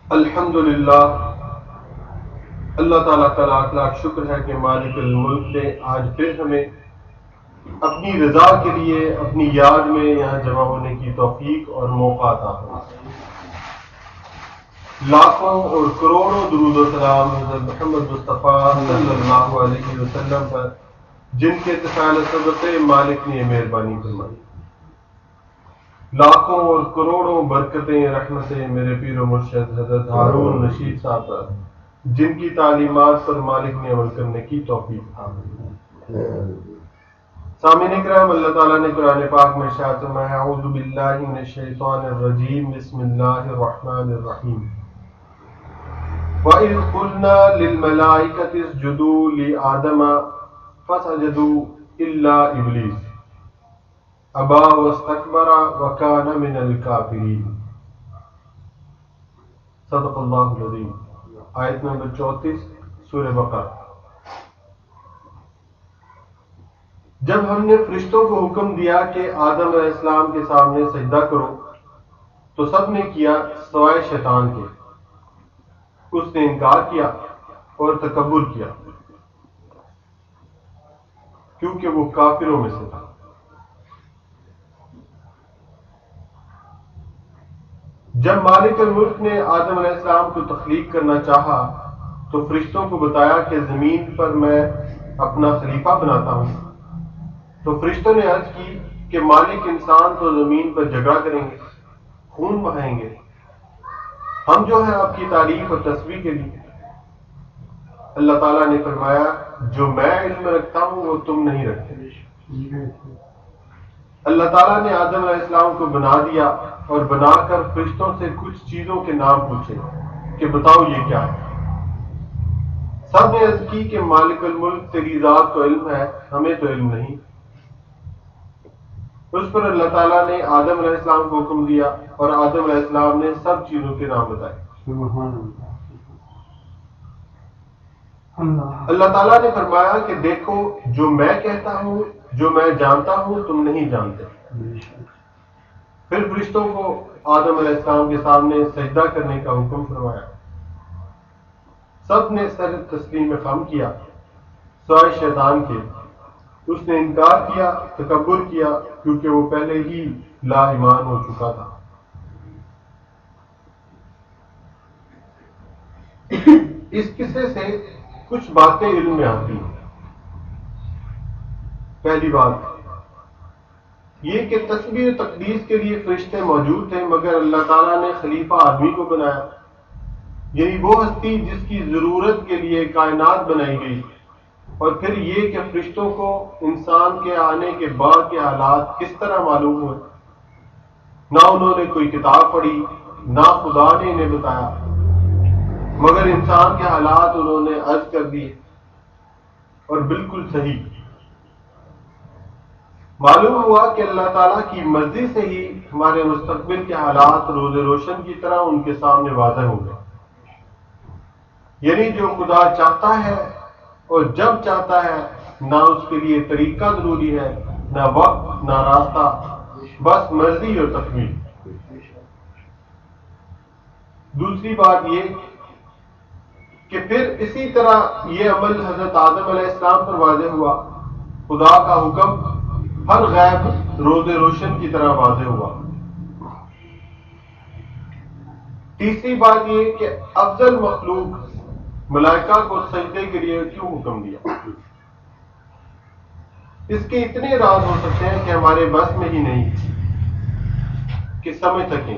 الحمدللہ، اللہ تعالیٰ کا لاکھ لاکھ شکر ہے کہ مالک الملک نے آج پھر ہمیں اپنی رضا کے لیے اپنی یاد میں یہاں جمع ہونے کی توفیق اور موقع عطا فرمایا۔ لاکھوں اور کروڑوں درود و سلام حضرت محمد مصطفیٰ صلی اللہ علیہ وسلم پر، جن کے طفیل صدقے مالک نے مہربانی فرمائی۔ لاکھوں اور کروڑوں برکتیں رحمتیں میرے پیر و مرشد حضرت ہارون رشید صاحب پر، جن کی تعلیمات پر مالک نے عمل کرنے کی توفیق عطا۔ سامعین اکرام، اللہ تعالیٰ نے قرآن پاک میں ارشاد فرمایا، اعوذ باللہ من الشیطان الرجیم، بسم اللہ الرحمن الرحیم، وَإِذْ قُلْنَا لِلْمَلَائِكَةِ اسْجُدُوا لِآدَمَ فَسَجَدُوا إِلَّا إِبْلِيسَ أَبَى وَاسْتَكْبَرَ وَكَانَ مِنَ الْكَافِرِينَ۔ صدق اللہ العظیم۔ آیت نمبر 34 سورہ بقرہ۔ جب ہم نے فرشتوں کو حکم دیا کہ آدم علیہ السلام کے سامنے سجدہ کرو تو سب نے کیا سوائے شیطان کے۔ اس نے انکار کیا اور تکبر کیا کیونکہ وہ کافروں میں سے تھا۔ جب مالک الملک نے آدم علیہ السلام کو تخلیق کرنا چاہا تو فرشتوں کو بتایا کہ زمین پر میں اپنا خلیفہ بناتا ہوں، تو فرشتوں نے عرض کی کہ مالک انسان تو زمین پر جھگڑا کریں گے، خون بہائیں گے، ہم جو ہیں آپ کی تعریف اور تسبیح کے لیے۔ اللہ تعالیٰ نے فرمایا، جو میں علم رکھتا ہوں وہ تم نہیں رکھتے۔ اللہ تعالیٰ نے آدم علیہ السلام کو بنا دیا اور بنا کر فرشتوں سے کچھ چیزوں کے نام پوچھے کہ بتاؤ یہ کیا ہے۔ سب نے عرض کی کہ مالک الملک تیری ذات کو علم ہے، ہمیں تو علم نہیں۔ اس پر اللہ تعالیٰ نے آدم علیہ السلام کو حکم دیا اور آدم علیہ السلام نے سب چیزوں کے نام بتائے۔ اللہ تعالیٰ نے فرمایا کہ دیکھو، جو میں کہتا ہوں، جو میں جانتا ہوں تم نہیں جانتے۔ پھر فرشتوں کو آدم علیہ السلام کے سامنے سجدہ کرنے کا حکم فرمایا۔ سب نے سر تسلیم خم کیا سوائے شیطان کے۔ اس نے انکار کیا، تکبر کیا، کیونکہ وہ پہلے ہی لا ایمان ہو چکا تھا۔ اس قصے سے کچھ باتیں علم میں آتی ہیں۔ پہلی بات یہ کہ تسبیح و تقدیس کے لیے فرشتے موجود تھے، مگر اللہ تعالیٰ نے خلیفہ آدمی کو بنایا، یعنی وہ ہستی جس کی ضرورت کے لیے کائنات بنائی گئی۔ اور پھر یہ کہ فرشتوں کو انسان کے آنے کے بعد کے حالات کس طرح معلوم ہوئے، نہ انہوں نے کوئی کتاب پڑھی، نہ خدا نے انہیں بتایا، مگر انسان کے حالات انہوں نے عرض کر دیے، اور بالکل صحیح معلوم ہوا کہ اللہ تعالیٰ کی مرضی سے ہی ہمارے مستقبل کے حالات روز روشن کی طرح ان کے سامنے واضح ہو گئے۔ یعنی جو خدا چاہتا ہے اور جب چاہتا ہے، نہ اس کے لیے طریقہ ضروری ہے، نہ وقت، نہ راستہ، بس مرضی اور تکمیل۔ دوسری بات یہ کہ پھر اسی طرح یہ عمل حضرت آدم علیہ السلام پر واضح ہوا۔ خدا کا حکم ہر غیب روز روشن کی طرح واضح ہوا۔ تیسری بات یہ کہ افضل مخلوق ملائکہ کو سجدے کے لیے کیوں حکم دیا؟ اس کے اتنے راز ہو سکتے ہیں کہ ہمارے بس میں ہی نہیں کہ سمجھ سکیں۔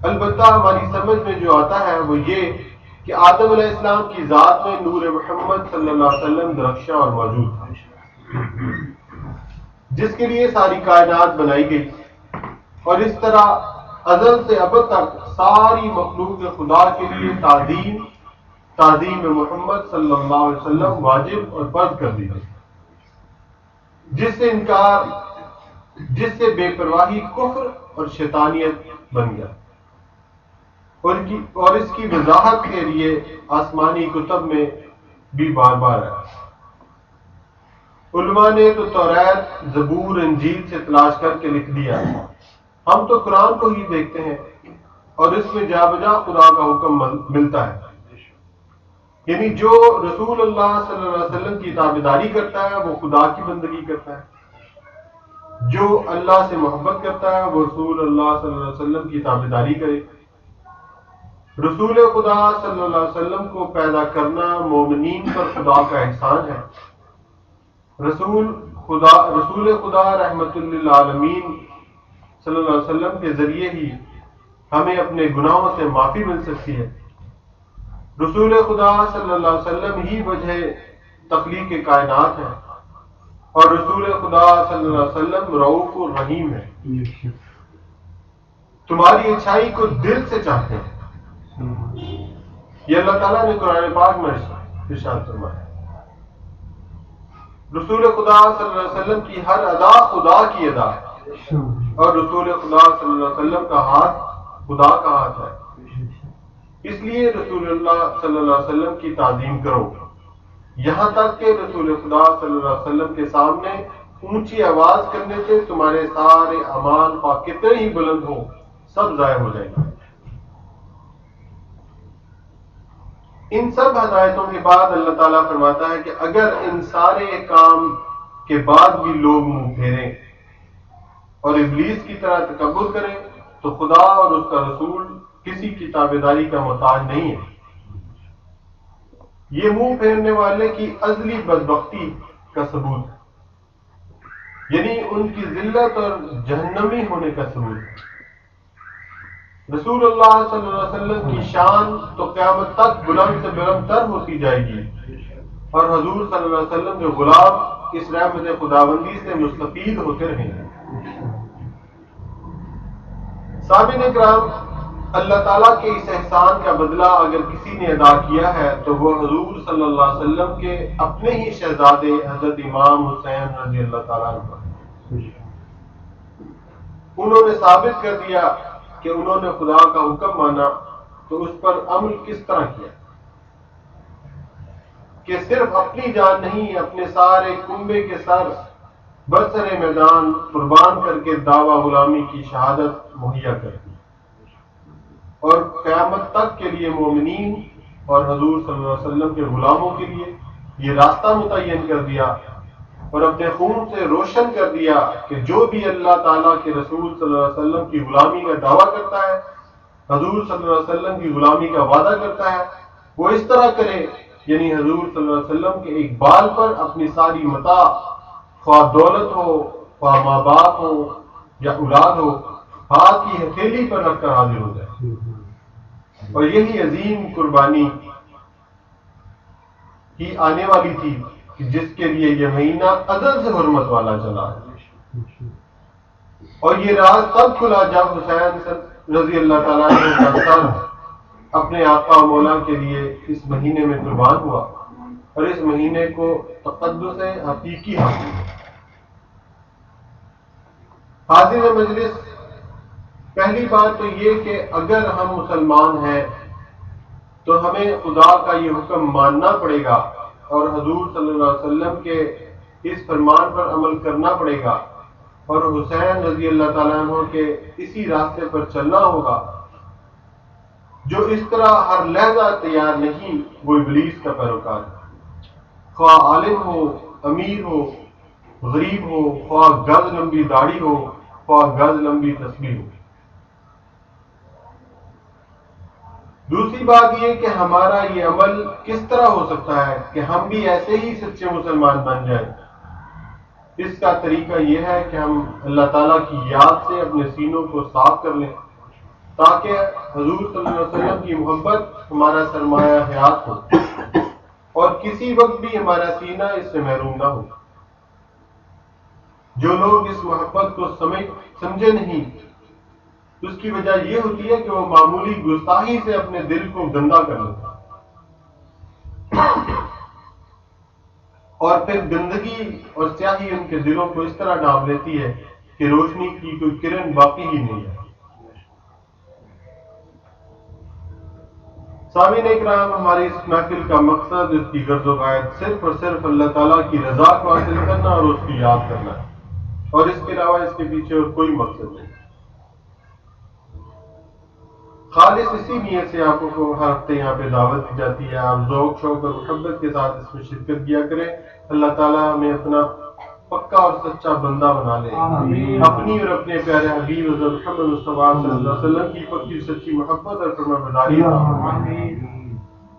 البتہ ہماری سمجھ میں جو آتا ہے وہ یہ کہ آدم علیہ السلام کی ذات میں نور محمد صلی اللہ علیہ وسلم درخشاں اور موجود تھا، جس کے لیے ساری کائنات بنائی گئی، اور اس طرح ازل سے ابد تک ساری مخلوق خدا کے لیے تعظیم محمد صلی اللہ علیہ وسلم واجب اور فرض کر دی گئی، جس سے انکار، جس سے بے پرواہی کفر اور شیطانیت بن گیا، اور اس کی وضاحت کے لیے آسمانی کتب میں بھی بار بار ہے۔ علماء نے تو توریت، زبور، انجیل سے تلاش کر کے لکھ دیا ہے، ہم تو قرآن کو ہی دیکھتے ہیں۔ اور اس میں جا بجا خدا کا حکم ملتا ہے. یعنی جو رسول اللہ صلی اللہ علیہ وسلم کی تابعداری کرتا ہے وہ خدا کی بندگی کرتا ہے. جو اللہ سے محبت کرتا ہے وہ رسول اللہ صلی اللہ علیہ وسلم کی تابعداری کرے. رسول خدا صلی اللہ علیہ وسلم کو پیدا کرنا مومنین پر خدا کا احسان ہے. رسول خدا رحمت للعالمین صلی اللہ علیہ وسلم کے ذریعے ہی ہمیں اپنے گناہوں سے معافی مل سکتی ہے. رسول خدا صلی اللہ علیہ وسلم ہی وجہ تخلیق کائنات ہے اور رسول خدا صلی اللہ علیہ وسلم رؤوف الرحیم ہے. تمہاری اچھائی کو دل سے چاہتے ہیں. یہ اللہ تعالیٰ نے قرآن پاک میں ارشاد فرمایا. رسول خدا صلی اللہ علیہ وسلم کی ہر ادا خدا کی ادا ہے اور رسول خدا صلی اللہ علیہ وسلم کا ہاتھ خدا کا ہاتھ ہے. اس لیے رسول اللہ صلی اللہ علیہ وسلم کی تعظیم کرو یہاں تک کہ رسول خدا صلی اللہ علیہ وسلم کے سامنے اونچی آواز کرنے سے تمہارے سارے اعمال خواہ کتنے ہی بلند ہو سب ضائع ہو جائیں گے. ان سب ہدایتوں کے بعد اللہ تعالیٰ فرماتا ہے کہ اگر ان سارے کام کے بعد بھی لوگ منہ پھیریں اور ابلیس کی طرح تکبر کریں تو خدا اور اس کا رسول کسی کی تابعداری کا محتاج نہیں ہے. یہ منہ پھیرنے والے کی ازلی بدبختی کا ثبوت ہے، یعنی ان کی ذلت اور جہنمی ہونے کا ثبوت ہے. رسول اللہ صلی اللہ علیہ وسلم کی شان تو قیامت تک بلند سے بلند تر ہوتی جائے گی اور حضور صلی اللہ علیہ وسلم کے غلام اس رحمت خداوندی سے مستفید ہوتے رہیں گے. سامعین کرام، اللہ تعالیٰ کے اس احسان کا بدلہ اگر کسی نے ادا کیا ہے تو وہ حضور صلی اللہ علیہ وسلم کے اپنے ہی شہزادے حضرت امام حسین رضی اللہ تعالیٰ عنہ. انہوں نے ثابت کر دیا کہ انہوں نے خدا کا حکم مانا تو اس پر عمل کس طرح کیا کہ صرف اپنی جان نہیں اپنے سارے کنبے کے سر برسر میدان قربان کر کے دعوی غلامی کی شہادت مہیا کر دی اور قیامت تک کے لیے مومنین اور حضور صلی اللہ علیہ وسلم کے غلاموں کے لیے یہ راستہ متعین کر دیا اور اپنے خون سے روشن کر دیا کہ جو بھی اللہ تعالیٰ کے رسول صلی اللہ علیہ وسلم کی غلامی کا دعویٰ کرتا ہے، حضور صلی اللہ علیہ وسلم کی غلامی کا وعدہ کرتا ہے، وہ اس طرح کرے یعنی حضور صلی اللہ علیہ وسلم کے ایک بال پر اپنی ساری متاع، خواہ دولت ہو، خواہ ماں باپ ہو یا اولاد ہو، ہاتھ کی ہتھیلی پر رکھ کر حاضر ہو جائے. اور یہی عظیم قربانی ہی آنے والی تھی جس کے لیے یہ مہینہ ازل سے حرمت والا چلا ہے. اور یہ راز تب کھلا جب حسین رضی اللہ تعالیٰ عنہ کا سر اپنے آقا و مولا کے لیے اس مہینے میں قربان ہوا اور اس مہینے کو تقدس حقیقی حاصل. حاضر مجلس، پہلی بات تو یہ کہ اگر ہم مسلمان ہیں تو ہمیں خدا کا یہ حکم ماننا پڑے گا اور حضور صلی اللہ علیہ وسلم کے اس فرمان پر عمل کرنا پڑے گا اور حسین رضی اللہ تعالیٰ عنہ کے اسی راستے پر چلنا ہوگا. جو اس طرح ہر لحظہ تیار نہیں وہ ابلیس کا پیروکار ہے، خواہ عالم ہو، امیر ہو، غریب ہو، خواہ گز لمبی داڑھی ہو، خواہ گز لمبی تسبیح ہو. دوسری بات یہ کہ ہمارا یہ عمل کس طرح ہو سکتا ہے کہ ہم بھی ایسے ہی سچے مسلمان بن جائیں. اس کا طریقہ یہ ہے کہ ہم اللہ تعالیٰ کی یاد سے اپنے سینوں کو صاف کر لیں تاکہ حضور صلی اللہ علیہ وسلم کی محبت ہمارا سرمایہ حیات ہو اور کسی وقت بھی ہمارا سینہ اس سے محروم نہ ہو. جو لوگ اس محبت کو سمجھے نہیں اس کی وجہ یہ ہوتی ہے کہ وہ معمولی گستاخی سے اپنے دل کو گندا کر لیتا اور پھر گندگی اور سیاہی ان کے دلوں کو اس طرح ڈھانپ لیتی ہے کہ روشنی کی کوئی کرن باقی ہی نہیں ہے. سامعین اکرام، ہماری اس محفل کا مقصد، اس کی غرض و غایت صرف اور صرف اللہ تعالیٰ کی رضا کو حاصل کرنا اور اس کی یاد کرنا ہے اور اس کے علاوہ اس کے پیچھے اور کوئی مقصد نہیں. خالص اسی نیت سے آپ کو ہر ہفتے یہاں پہ دعوت دی جاتی ہے، آپ ذوق شوق اور محبت کے ساتھ اس میں شرکت کیا کریں۔ اللہ تعالیٰ ہمیں اپنا پکا اور سچا بندہ بنا لے، اپنی اور اپنے پیارے حبیب حضرت محمد مصطفیٰ صلی اللہ علیہ وسلم کی پکی سچی محبت اور فرمانبرداری عطا فرمائے۔